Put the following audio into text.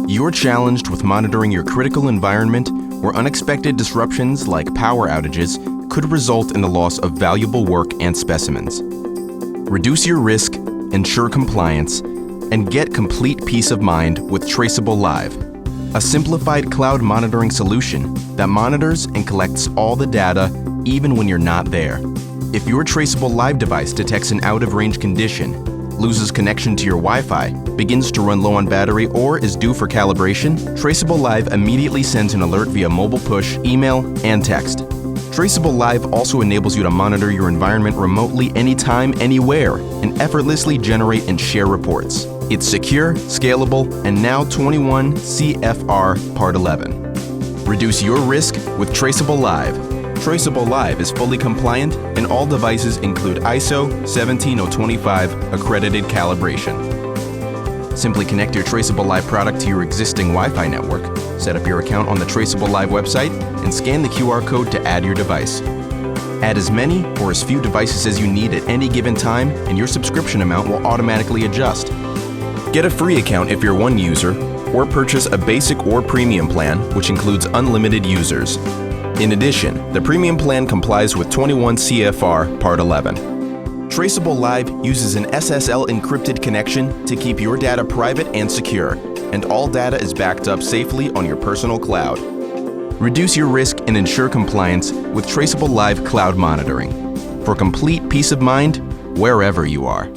You're challenged with monitoring your critical environment where unexpected disruptions like power outages could result in the loss of valuable work and specimens. Reduce your risk, ensure compliance, and get complete peace of mind with TraceableLIVE, a simplified cloud monitoring solution that monitors and collects all the data even when you're not there. If your TraceableLIVE device detects an out-of-range condition, loses connection to your Wi-Fi, begins to run low on battery, or is due for calibration, TraceableLIVE immediately sends an alert via mobile push, email, and text. TraceableLIVE also enables you to monitor your environment remotely anytime, anywhere, and effortlessly generate and share reports. It's secure, scalable, and now 21 CFR Part 11. Reduce your risk with TraceableLIVE. TraceableLIVE is fully compliant, and all devices include ISO 17025 accredited calibration. Simply connect your TraceableLIVE product to your existing Wi-Fi network, set up your account on the TraceableLIVE website, and scan the QR code to add your device. Add as many or as few devices as you need at any given time, and your subscription amount will automatically adjust. Get a free account if you're one user, or purchase a basic or premium plan, which includes unlimited users. In addition, the premium plan complies with 21 CFR Part 11. TraceableLIVE uses an SSL encrypted connection to keep your data private and secure, and all data is backed up safely on your personal cloud. Reduce your risk and ensure compliance with TraceableLIVE Cloud Monitoring for complete peace of mind wherever you are.